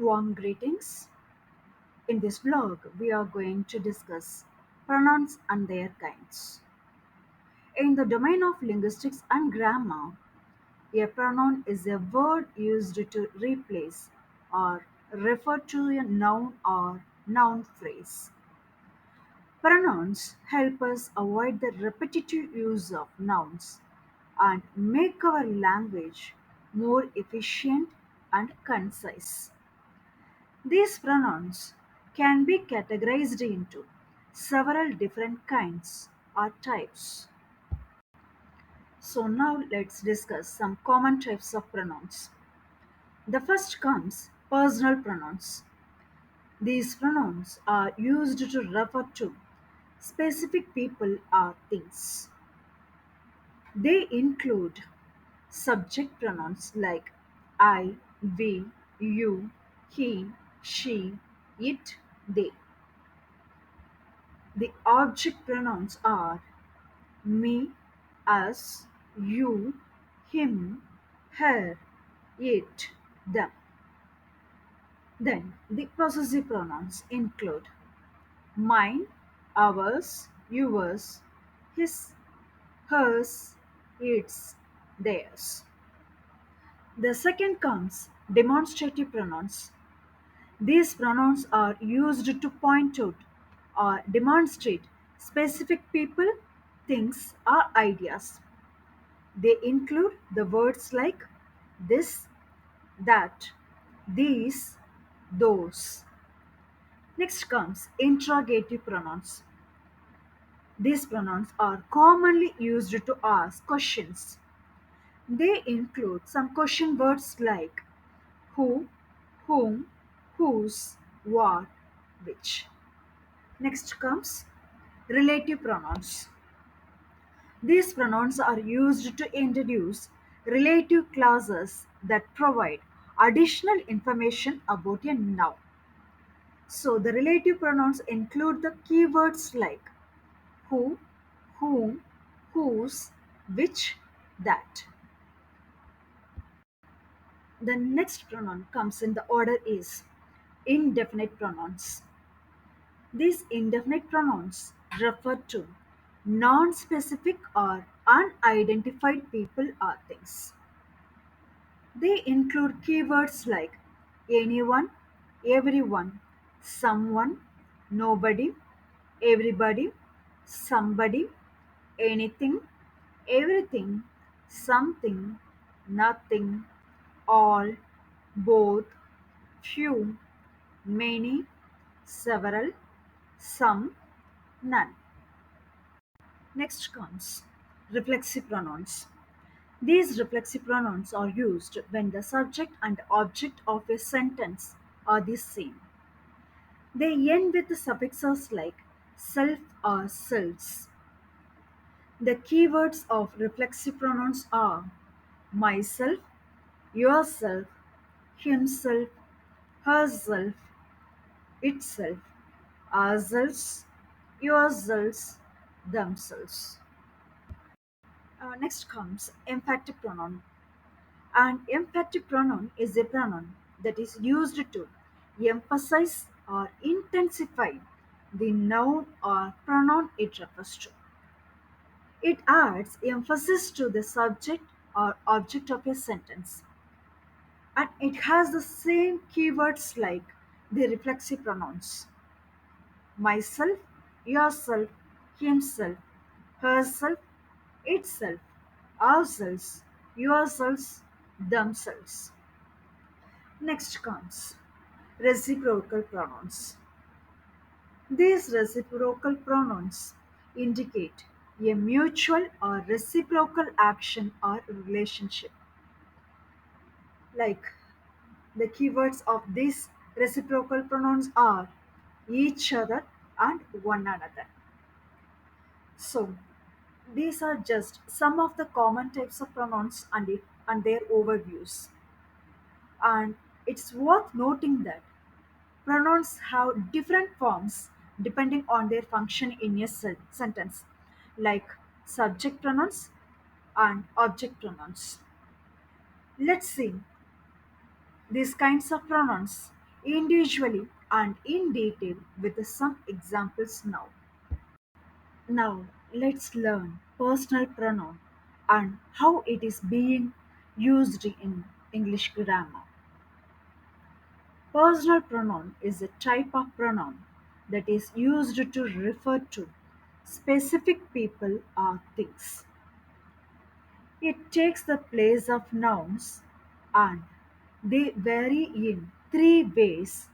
Warm greetings. In this vlog, we are going to discuss pronouns and their kinds. In the domain of linguistics and grammar, a pronoun is a word used to replace or refer to a noun or noun phrase. Pronouns help us avoid the repetitive use of nouns and make our language more efficient and concise. These pronouns can be categorized into several different kinds or types. So now let's discuss some common types of pronouns. The first comes personal pronouns. These pronouns are used to refer to specific people or things. They include subject pronouns like I, we, you, he, she, it, they. The object pronouns are me, us, you, him, her, it, them. Then the possessive pronouns include mine, ours, yours, his, hers, its, theirs. The second comes demonstrative pronouns. These pronouns are used to point out or demonstrate specific people, things, or ideas. They include the words like this, that, these, those. Next comes interrogative pronouns. These pronouns are commonly used to ask questions. They include some question words like who, whom, whose, what, which. Next comes relative pronouns. These pronouns are used to introduce relative clauses that provide additional information about a noun. So the relative pronouns include the keywords like who, whom, whose, which, that. The next pronoun comes in the order is indefinite pronouns. These indefinite pronouns refer to non-specific or unidentified people or things. They include keywords like anyone, everyone, someone, nobody, everybody, somebody, anything, everything, something, nothing, all, both, few, many, several, some, none. Next comes reflexive pronouns. These reflexive pronouns are used when the subject and object of a sentence are the same. They end with suffixes like self or selves. The keywords of reflexive pronouns are myself, yourself, himself, herself, itself, ourselves, yourselves, themselves. Next comes emphatic pronoun. An emphatic pronoun is a pronoun that is used to emphasize or intensify the noun or pronoun it refers to. It adds emphasis to the subject or object of a sentence, and it has the same keywords like the reflexive pronouns myself, yourself, himself, herself, itself, ourselves, yourselves, themselves. Next comes reciprocal pronouns. These reciprocal pronouns indicate a mutual or reciprocal action or relationship. Like the keywords of these reciprocal pronouns are each other and one another. So, these are just some of the common types of pronouns and their overviews. And it's worth noting that pronouns have different forms depending on their function in a sentence, like subject pronouns and object pronouns. Let's see these kinds of pronouns individually and in detail with some examples now. Now, let's learn personal pronoun and how it is being used in English grammar. Personal pronoun is a type of pronoun that is used to refer to specific people or things. It takes the place of nouns and they vary in three ways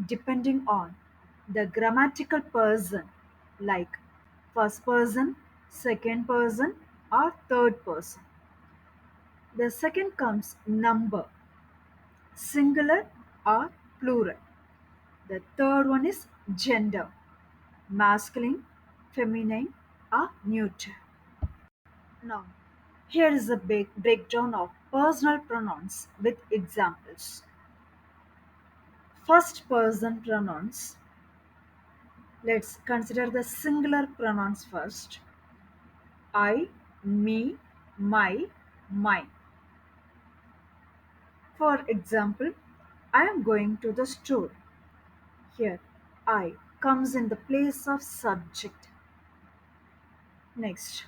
depending on the grammatical person, like first person, second person, or third person. The second comes number, singular or plural. The third one is gender, masculine, feminine, or neuter. Now, here is a big breakdown of personal pronouns with examples. First person pronouns. Let's consider the singular pronouns first. I, me, my, mine. For example, I am going to the store. Here, I comes in the place of subject. Next,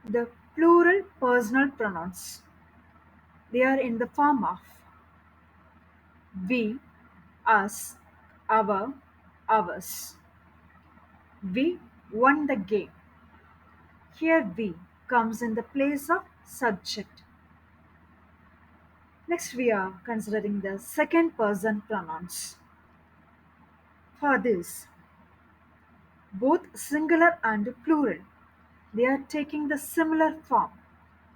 the plural personal pronouns. They are in the form of we, us, our, ours. We won the game. Here we comes in the place of subject. Next we are considering the second person pronouns. For this, both singular and plural, they are taking the similar form.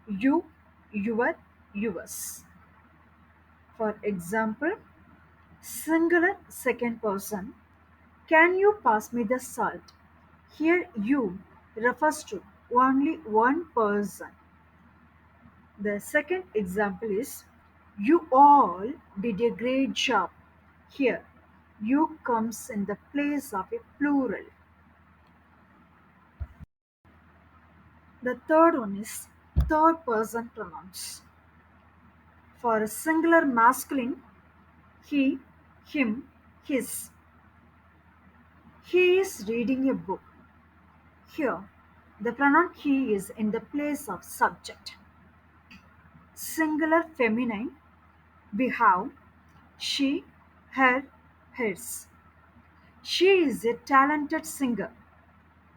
You, your, yours. For example, singular second person, can you pass me the salt? Here you refers to only one person. The second example is you all did a great job. Here you comes in the place of a plural. The third one is third person pronouns. For a singular masculine, he, him, his. He is reading a book. Here the pronoun he is in the place of subject. Singular feminine, we have she, her, hers. She is a talented singer.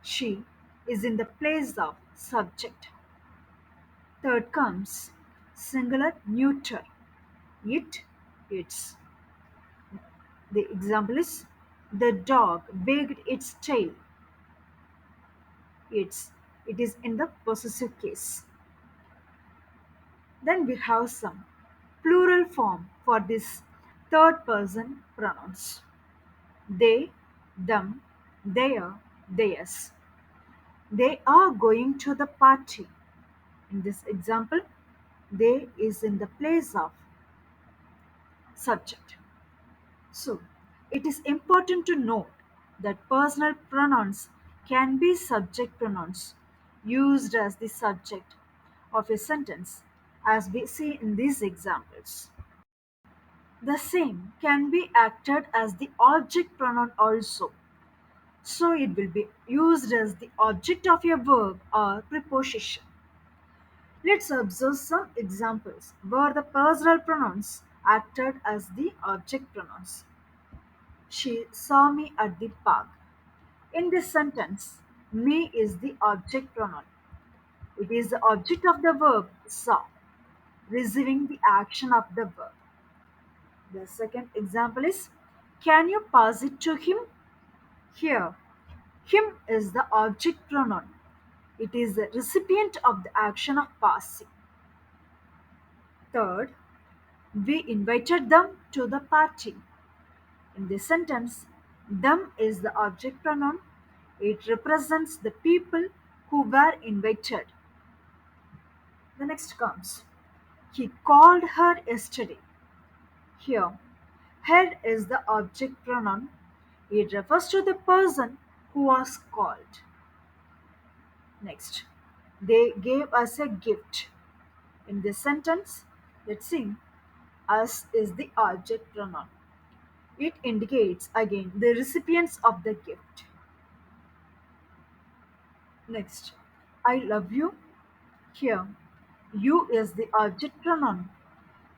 She is in the place of subject. Third comes singular neuter. It, its. The example is the dog wagged its tail. Its. It is in the possessive case. Then we have some plural form for this third person pronouns. They, them, their, theirs. They are going to the party. In this example, they is in the place of subject. So, it is important to note that personal pronouns can be subject pronouns used as the subject of a sentence, as we see in these examples. The same can be acted as the object pronoun also. So, it will be used as the object of a verb or preposition. Let's observe some examples where the personal pronouns acted as the object pronouns. She saw me at the park. In this sentence, me is the object pronoun. It is the object of the verb saw, receiving the action of the verb. The second example is can you pass it to him? Here, him is the object pronoun. It is the recipient of the action of passing. Third, we invited them to the party. In this sentence, them is the object pronoun. It represents the people who were invited. The next comes. He called her yesterday. Here, her is the object pronoun. It refers to the person who was called. Next, they gave us a gift. In this sentence, let's see, us is the object pronoun. It indicates again the recipients of the gift. Next, I love you. Here, you is the object pronoun.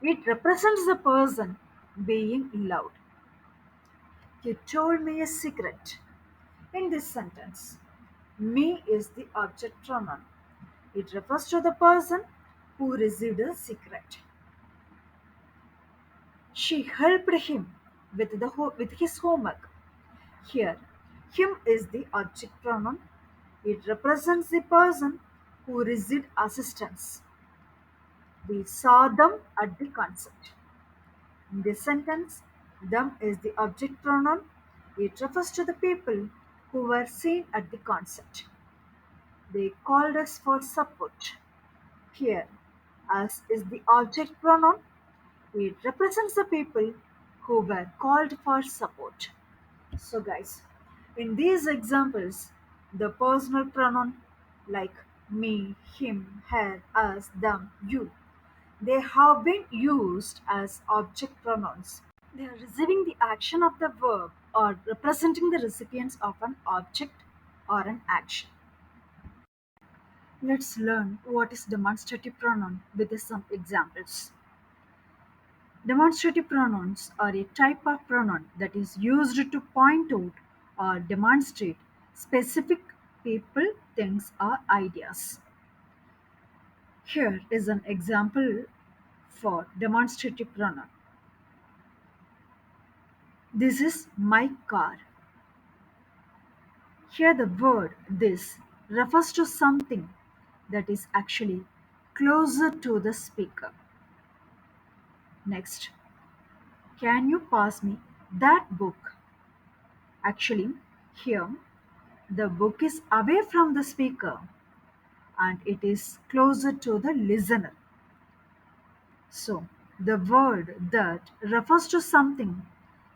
It represents the person being loved. You told me a secret. In this sentence, me is the object pronoun. It refers to the person who received the secret. She helped him with, with his homework. Here, him is the object pronoun. It represents the person who received assistance. We saw them at the concert. In this sentence, them is the object pronoun. It refers to the people who were seen at the concert. They called us for support. Here, us is the object pronoun. It represents the people who were called for support. So, guys, in these examples, the personal pronoun like me, him, her, us, them, you, they have been used as object pronouns. They are receiving the action of the verb or representing the recipients of an object or an action. Let's learn what is demonstrative pronoun with some examples. Demonstrative pronouns are a type of pronoun that is used to point out or demonstrate specific people, things, or ideas. Here is an example for demonstrative pronoun. This is my car. Here, the word this refers to something that is actually closer to the speaker. Next, can you pass me that book? Actually, here the book is away from the speaker and it is closer to the listener. So, the word that refers to something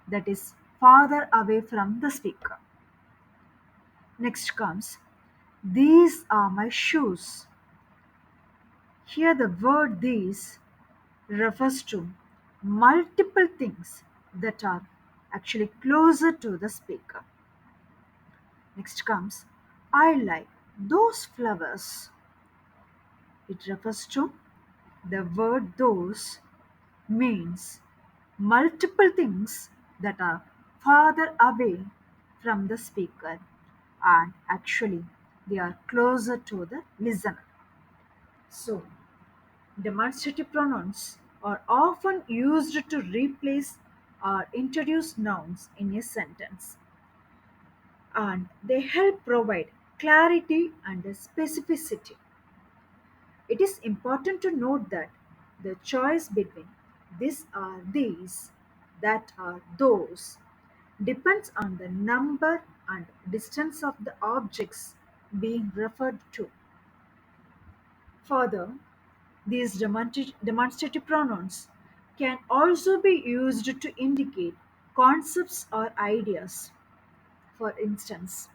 that is farther away from the speaker. Next comes, these are my shoes. Here, the word these refers to multiple things that are actually closer to the speaker. Next comes, I like those flowers. It refers to the word those means multiple things that are farther away from the speaker and actually they are closer to the listener. So, demonstrative pronouns are often used to replace or introduce nouns in a sentence and they help provide clarity and specificity. It is important to note that the choice between this are these, that are those, depends on the number and distance of the objects being referred to. Further, these demonstrative pronouns can also be used to indicate concepts or ideas. For instance,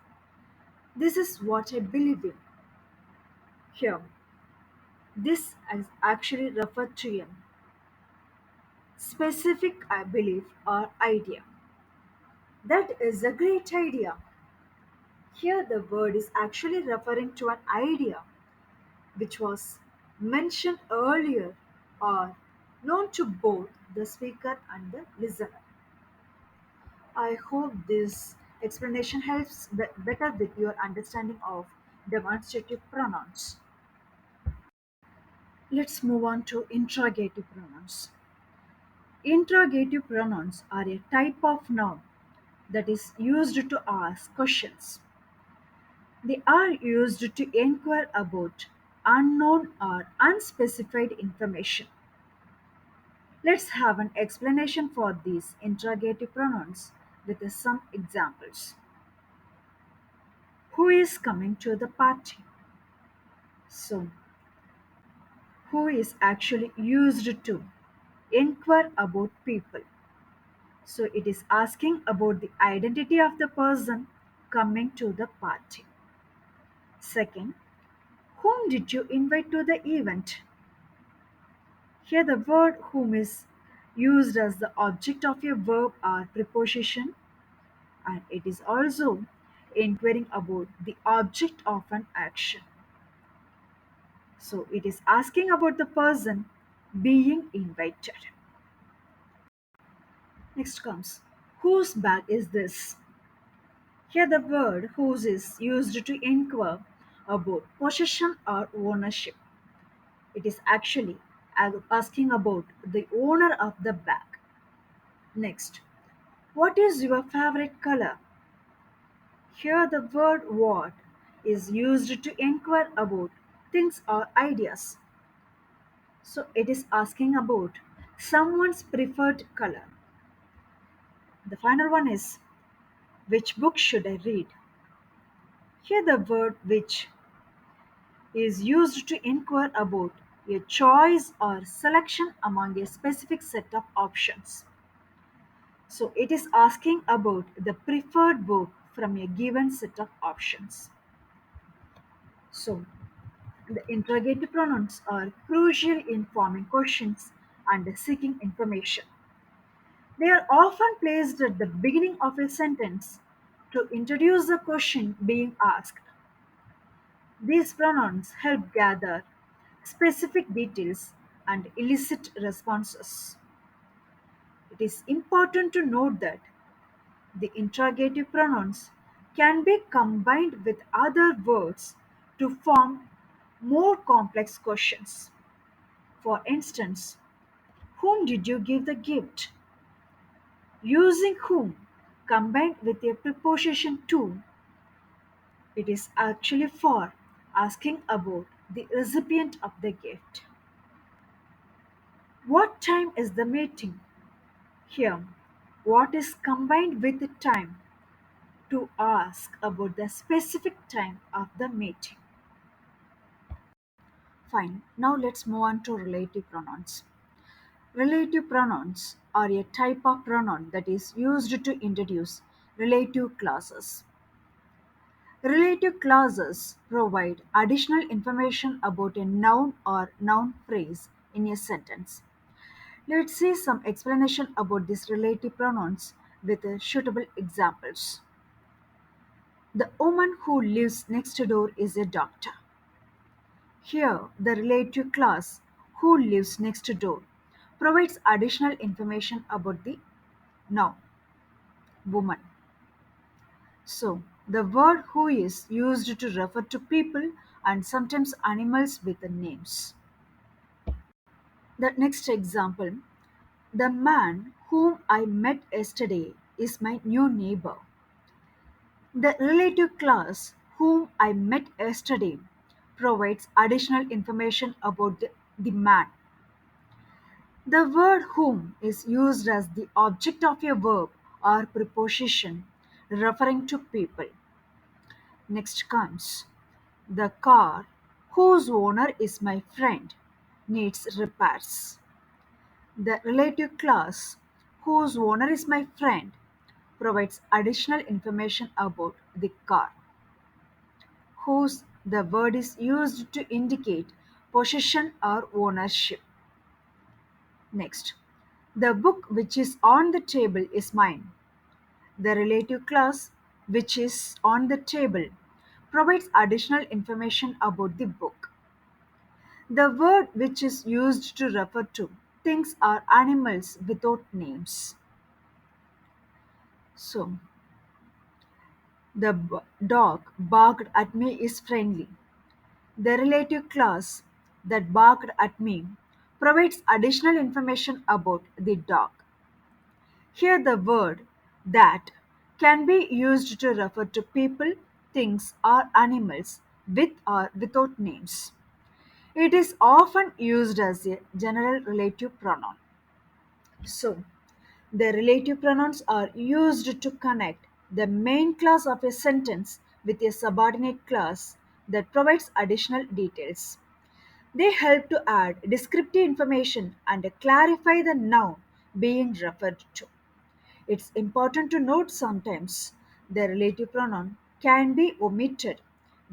this is what I believe in. Here, this is actually referred to a specific belief or idea. That is a great idea. Here, the word is actually referring to an idea which was mentioned earlier or known to both the speaker and the listener. I hope this explanation helps better with your understanding of demonstrative pronouns. Let's move on to interrogative pronouns. Interrogative pronouns are a type of noun that is used to ask questions. They are used to inquire about unknown or unspecified information. Let's have an explanation for these interrogative pronouns with some examples. Who is coming to the party? So, who is actually used to inquire about people. So, it is asking about the identity of the person coming to the party. Second, whom did you invite to the event? Here, the word whom is used as the object of a verb or preposition, and it is also inquiring about the object of an action. So it is asking about the person being invited. Next comes whose bag is this? Here the word whose is used to inquire about possession or ownership. It is actually asking about the owner of the bag. Next, what is your favorite color? Here the word what is used to inquire about things or ideas. So it is asking about someone's preferred color. The final one is which book should I read? Here the word which is used to inquire about a choice or selection among a specific set of options. So it is asking about the preferred book from a given set of options. So the interrogative pronouns are crucial in forming questions and seeking information. They are often placed at the beginning of a sentence to introduce the question being asked. These pronouns help gather specific details and elicit responses. It is important to note that the interrogative pronouns can be combined with other words to form more complex questions. For instance, whom did you give the gift? Using whom combined with a preposition to, it is actually for asking about the recipient of the gift. What time is the meeting? Here, what is combined with the time to ask about the specific time of the meeting. Fine, now let's move on to relative pronouns. Relative pronouns are a type of pronoun that is used to introduce relative clauses. Relative clauses provide additional information about a noun or noun phrase in a sentence. Let's see some explanation about these relative pronouns with suitable examples. The woman who lives next door is a doctor. Here, the relative clause "who lives next door" provides additional information about the noun "woman". So, the word "who" is used to refer to people and sometimes animals with the names. The next example: the man whom I met yesterday is my new neighbor. The relative clause "whom I met yesterday" provides additional information about the man. The word "whom" is used as the object of a verb or preposition referring to people. Next comes the car whose owner is my friend needs repairs. The relative clause whose owner is my friend provides additional information about the car. Whose the word is used to indicate possession or ownership. Next, the book which is on the table is mine. The relative clause which is on the table provides additional information about the book. The word which is used to refer to things or animals without names. So, the dog barked at me is friendly. The relative clause that barked at me provides additional information about the dog. Here the word "that" can be used to refer to people, things, or animals with or without names. It is often used as a general relative pronoun. So, the relative pronouns are used to connect the main clause of a sentence with a subordinate clause that provides additional details. They help to add descriptive information and clarify the noun being referred to. It's important to note sometimes the relative pronoun can be omitted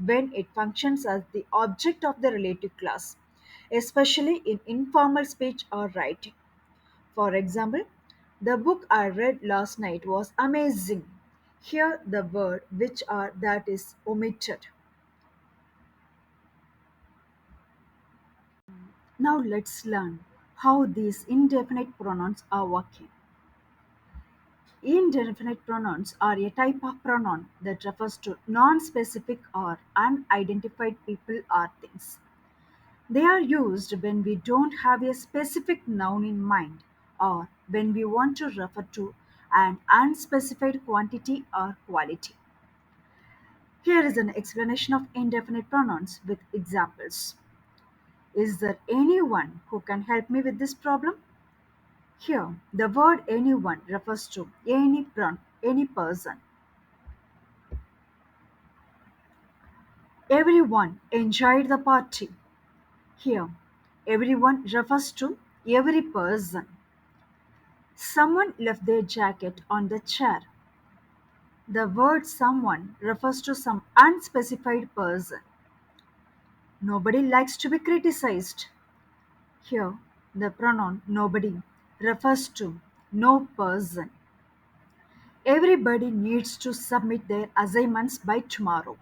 when it functions as the object of the relative clause, especially in informal speech or writing. For example, the book I read last night was amazing. Here the word which or that is omitted. Now let's learn how these indefinite pronouns are working. Indefinite pronouns are a type of pronoun that refers to non-specific or unidentified people or things. They are used when we don't have a specific noun in mind or when we want to refer to an unspecified quantity or quality. Here is an explanation of indefinite pronouns with examples. Is there anyone who can help me with this problem? Here, the word anyone refers to any person. Everyone enjoyed the party. Here, everyone refers to every person. Someone left their jacket on the chair. The word someone refers to some unspecified person. Nobody likes to be criticized. Here, the pronoun nobody refers to no person. Everybody needs to submit their assignments by tomorrow.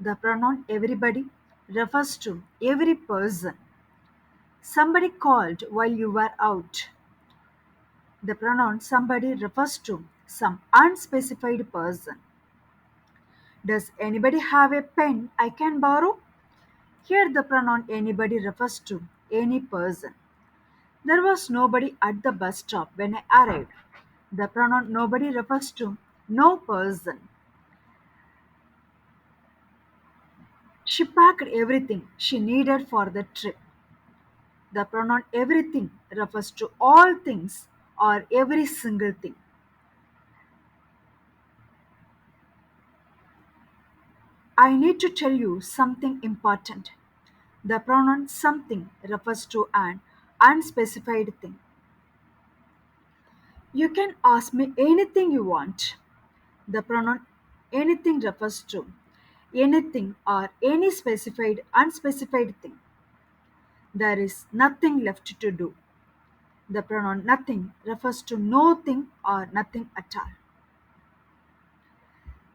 The pronoun everybody refers to every person. Somebody called while you were out. The pronoun somebody refers to some unspecified person. Does anybody have a pen I can borrow? Here the pronoun anybody refers to any person. There was nobody at the bus stop when I arrived. The pronoun nobody refers to no person. She packed everything she needed for the trip. The pronoun everything refers to all things or every single thing. I need to tell you something important. The pronoun something refers to an unspecified thing. You can ask me anything you want. The pronoun anything refers to anything or any specified unspecified thing. There is nothing left to do. The pronoun nothing refers to no thing or nothing at all.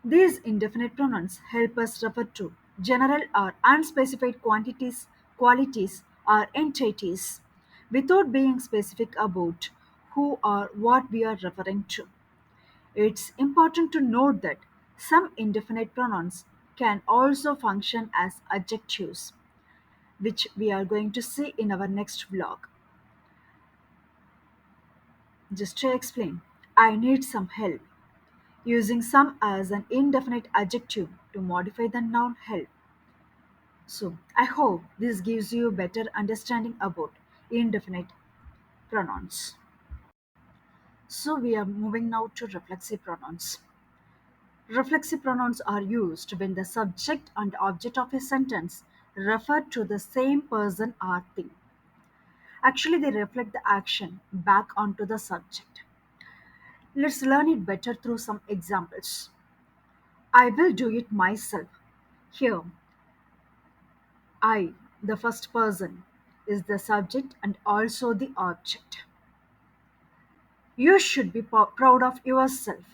These indefinite pronouns help us refer to general or unspecified quantities, qualities, or entities without being specific about who or what we are referring to. It's important to note that some indefinite pronouns can also function as adjectives, which we are going to see in our next vlog. Just to explain, I need some help, using some as an indefinite adjective to modify the noun help. So, I hope this gives you a better understanding about indefinite pronouns. So, we are moving now to reflexive pronouns. Reflexive pronouns are used when the subject and object of a sentence refer to the same person or thing. Actually, they reflect the action back onto the subject. Let's learn it better through some examples. I will do it myself. Here, I, the first person, is the subject and also the object. You should be proud of yourself.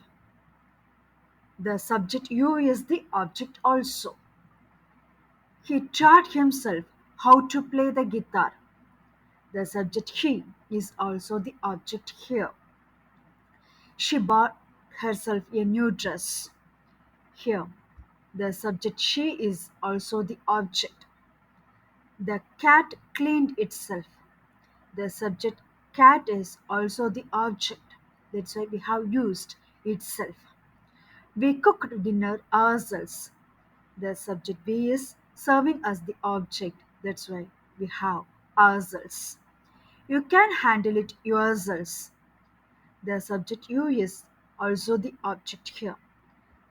The subject you is the object also. He taught himself how to play the guitar. The subject he is also the object here. She bought herself a new dress. Here, the subject she is also the object. The cat cleaned itself. The subject cat is also the object. That's why we have used itself. We cooked dinner ourselves. The subject we is serving as the object. That's why we have ourselves. You can handle it yourselves. The subject you is also the object here.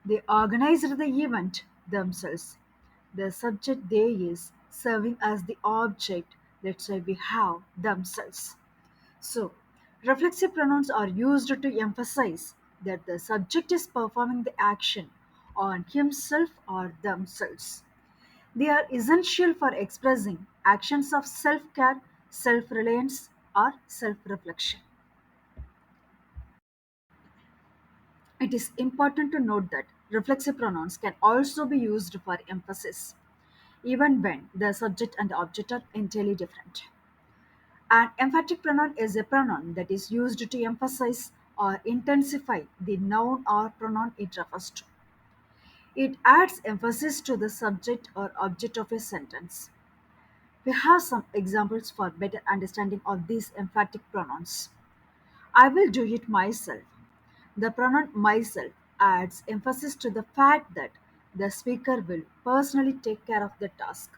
They organized the event themselves. The subject they is serving as the object. That's why we have themselves. So, reflexive pronouns are used to emphasize that the subject is performing the action on himself or themselves. They are essential for expressing actions of self care, self reliance, or self reflection. It is important to note that reflexive pronouns can also be used for emphasis, even when the subject and the object are entirely different. An emphatic pronoun is a pronoun that is used to emphasize or intensify the noun or pronoun it refers to. It adds emphasis to the subject or object of a sentence. We have some examples for better understanding of these emphatic pronouns. I will do it myself. The pronoun myself adds emphasis to the fact that the speaker will personally take care of the task.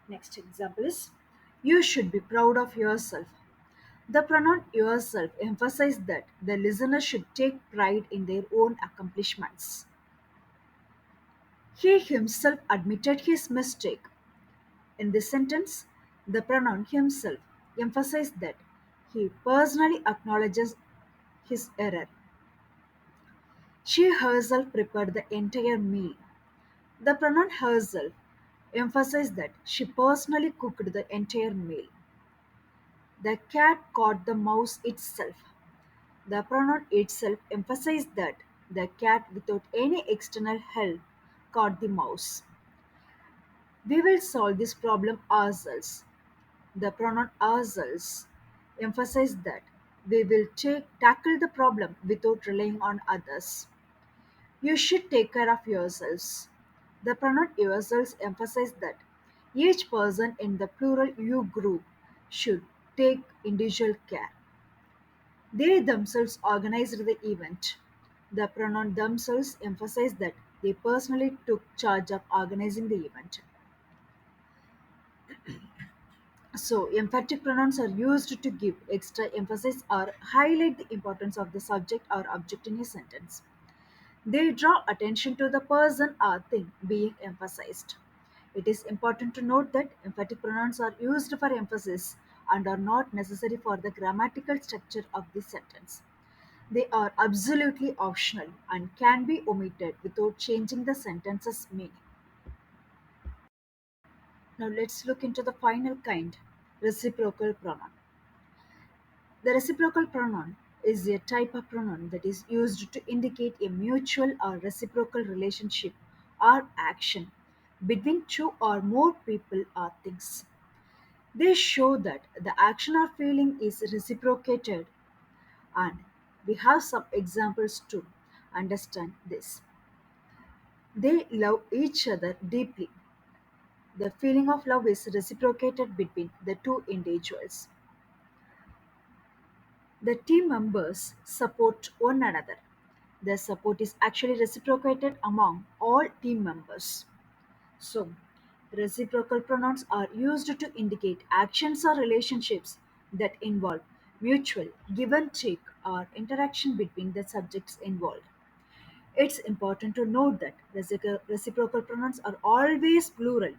Next example is you should be proud of yourself. The pronoun yourself emphasizes that the listener should take pride in their own accomplishments. He himself admitted his mistake. In this sentence, the pronoun himself emphasizes that he personally acknowledges his error. She herself prepared the entire meal. The pronoun herself emphasizes that she personally cooked the entire meal. The cat caught the mouse itself. The pronoun itself emphasizes that the cat, without any external help, caught the mouse. We will solve this problem ourselves. The pronoun ourselves emphasizes that we will tackle the problem without relying on others. You should take care of yourselves. The pronoun yourselves emphasizes that each person in the plural you group should take individual care. They themselves organized the event. The pronoun themselves emphasize that they personally took charge of organizing the event. So, emphatic pronouns are used to give extra emphasis or highlight the importance of the subject or object in a sentence. They draw attention to the person or thing being emphasized. It is important to note that emphatic pronouns are used for emphasis and are not necessary for the grammatical structure of the sentence. They are absolutely optional and can be omitted without changing the sentence's meaning. Now let's look into the final kind, reciprocal pronoun. The reciprocal pronoun is a type of pronoun that is used to indicate a mutual or reciprocal relationship or action between two or more people or things. They show that the action or feeling is reciprocated, and we have some examples to understand this. They love each other deeply. The feeling of love is reciprocated between the two individuals. The team members support one another. The support is actually reciprocated among all team members. So, reciprocal pronouns are used to indicate actions or relationships that involve mutual give and take or interaction between the subjects involved. It's important to note that reciprocal pronouns are always plural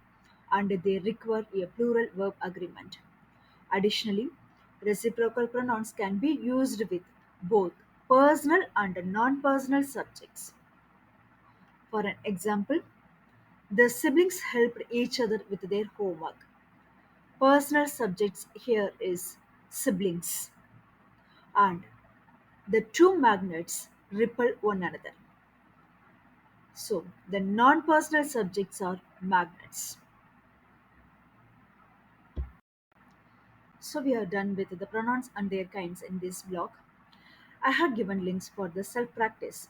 and they require a plural verb agreement. Additionally, reciprocal pronouns can be used with both personal and non personal subjects. For an example, the siblings helped each other with their homework. Personal subjects here is siblings, and the two magnets repel one another. So, the non personal subjects are magnets. So, we are done with the pronouns and their kinds in this block. I have given links for the self practice.